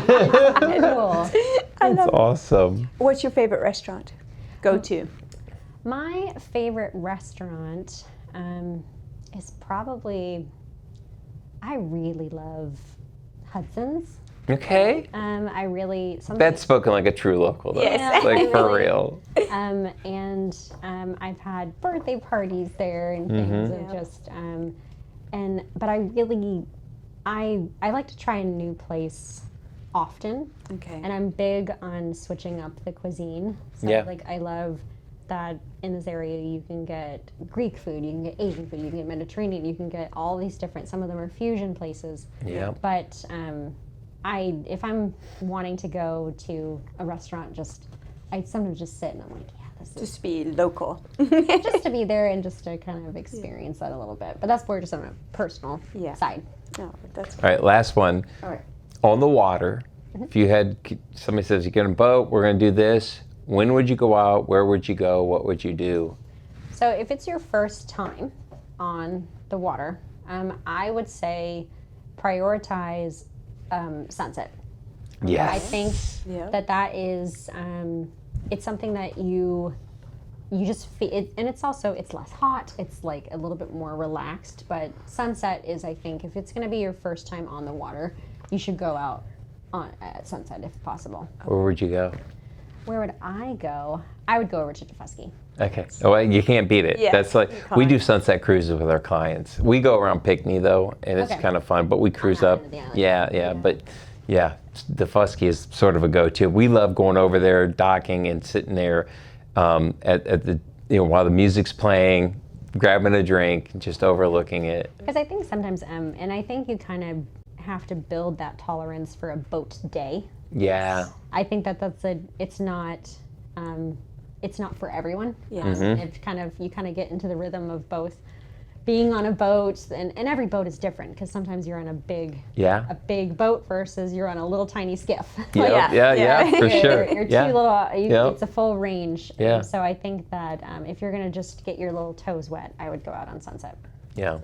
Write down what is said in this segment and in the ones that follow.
Cool. That's awesome. What's your favorite restaurant? Go to. My favorite restaurant is probably, I really love Hudson's. Okay. I really That's spoken like a true local, though. Yes. Like for real. And I've had birthday parties there and things of just but I really I like to try a new place often. Okay. And I'm big on switching up the cuisine. So like I love that in this area you can get Greek food, you can get Asian food, you can get Mediterranean, you can get all these different, some of them are fusion places. Yeah. But if I'm wanting to go to a restaurant, I sometimes just sit and I'm like, yeah, this is Just be local. just to be there and just to kind of experience that a little bit. But that's more just on a personal side. No, that's All right, last one. all right. On the water, if you had, somebody says, you get on a boat, we're going to do this. When would you go out? Where would you go? What would you do? So if it's your first time on the water, I would say prioritize sunset. Yes. I think that is, it's something that you just feel, and it's less hot, it's like a little bit more relaxed, but sunset is, I think, if it's going to be your first time on the water, you should go out at sunset if possible. Where would you go? Where would I go? I would go over to Tefusky. Okay. Oh, well, you can't beat it. Yeah, That's like, we do sunset cruises with our clients. We go around Pinckney, though, and it's kind of fun, but we cruise up. But Tefusky is sort of a go-to. We love going over there, docking, and sitting there at the, while the music's playing, grabbing a drink, just overlooking it. Because I think sometimes, and I think you kind of have to build that tolerance for a boat day. Yeah. I think it's not for everyone. Yeah. It's you kind of get into the rhythm of both being on a boat, and every boat is different because sometimes you're on a big boat versus you're on a little tiny skiff. Yeah, for sure. You're too little. It's a full range. Yeah. So I think that if you're gonna just get your little toes wet, I would go out on sunset. Yeah.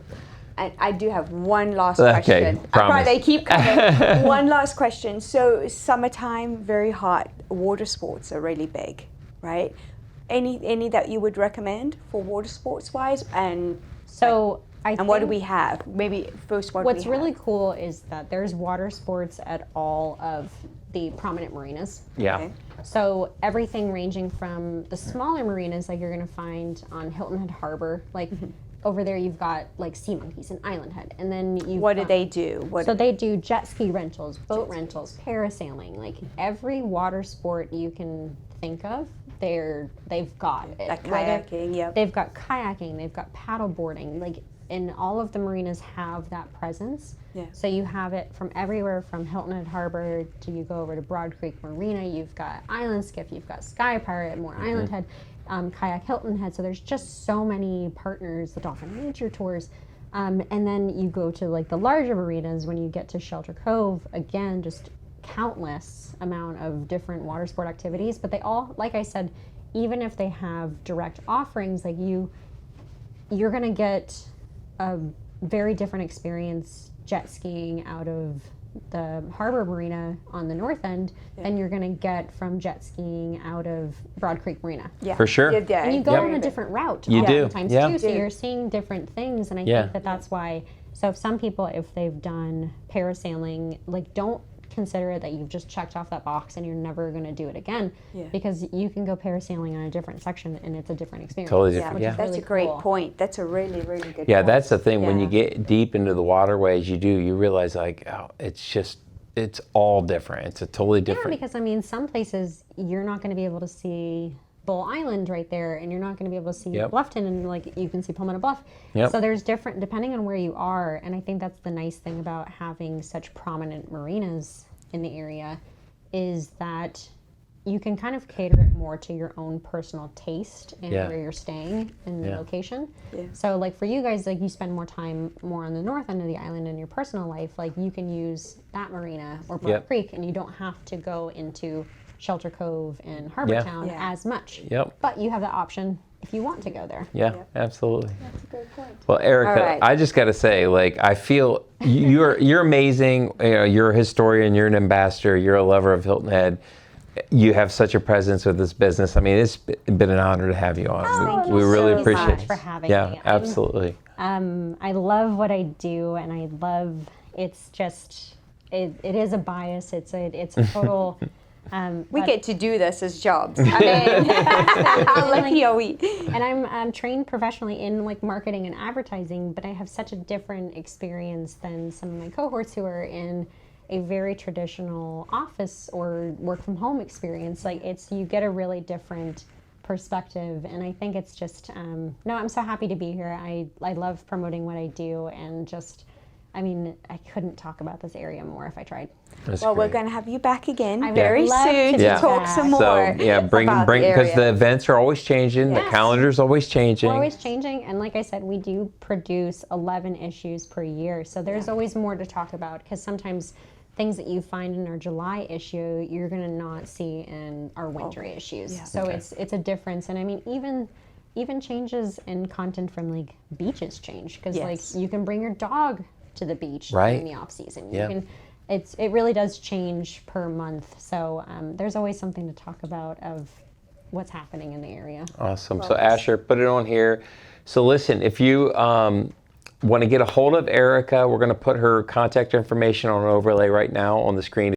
I do have one last question. Promise. They keep coming. One last question. So summertime, very hot. Water sports are really big, right? Any that you would recommend for water sports wise? And so what do we have? Maybe first one. What's really cool is that there's water sports at all of the prominent marinas. Yeah. Okay. So everything ranging from the smaller marinas, like you're gonna find on Hilton Head Harbor, like. Over there, you've got like sea monkeys and Island Head, and then what do they do? They do jet ski rentals, boat rentals, parasailing, like every water sport you can think of. They've got it. Like kayaking, yeah. They've got kayaking, they've got paddle boarding, like, and all of the marinas have that presence. Yeah. So you have it from everywhere, from Hilton Head Harbor to you go over to Broad Creek Marina. You've got Island Skiff, you've got Sky Pirate, more Island Head. Kayak Hilton Head, so there's just so many partners, the Dolphin Nature Tours, and then you go to like the larger marinas when you get to Shelter Cove, again, just countless amount of different water sport activities, but they all, like I said, even if they have direct offerings, like you're gonna get a very different experience jet skiing out of the Harbor Marina on the north end than you're going to get from jet skiing out of Broad Creek Marina. Yeah. For sure. Yeah. And you go on a different route You do. oftentimes too, so you're seeing different things, and I think that's why, so if some people, if they've done parasailing, like don't consider that you've just checked off that box and you're never going to do it again, because you can go parasailing on a different section and it's a different experience. Totally different. That's really a great cool. point. That's a really, really good point. Yeah, that's the thing. When you get deep into the waterways, you realize like, it's all different. It's a totally different. Yeah, because I mean, some places you're not going to be able to see Bull Island right there, and you're not going to be able to see Bluffton, and like you can see Palmetto Bluff. So there's different, depending on where you are, and I think that's the nice thing about having such prominent marinas in the area, is that you can kind of cater it more to your own personal taste and where you're staying and the location. So like for you guys, like you spend more time more on the north end of the island in your personal life, like you can use that marina or Broad Creek, and you don't have to go into Shelter Cove and Harbortown as much. But you have the option if you want to go there. Yeah, Yep. absolutely. That's a good point. Well, Erica, All right. I just got to say, like, I feel you're amazing. You know, you're a historian. You're an ambassador. You're a lover of Hilton Head. You have such a presence with this business. I mean, it's been an honor to have you on. Thank we you really so appreciate much it. for having Yeah, me. absolutely. I love what I do, and I love. It's just. It is a bias. It's a total. We but- get to do this as jobs. I mean, how lucky are we? And I'm trained professionally in like marketing and advertising, but I have such a different experience than some of my cohorts who are in a very traditional office or work from home experience. Like you get a really different perspective, and I think it's just no, I'm so happy to be here. I love promoting what I do, and just I mean, I couldn't talk about this area more if I tried. That's Well, we're great. going to have you back again I would very love soon to to be talk back. some more. So yeah, bring about the because area. the events are always changing. Yes. The calendar's always changing. We're always changing, and like I said, we do produce 11 issues per year, so there's always more to talk about, because sometimes things that you find in our July issue you're going to not see in our winter issues. Yeah. So Okay. it's a difference, and I mean even changes in content from like beaches change, because Yes. like you can bring your dog to the beach Right. in the off season. Yeah. You can it really does change per month, so there's always something to talk about of what's happening in the area. Awesome. So Asher, put it on here. So listen, if you want to get a hold of Erica, we're going to put her contact information on an overlay right now on the screen.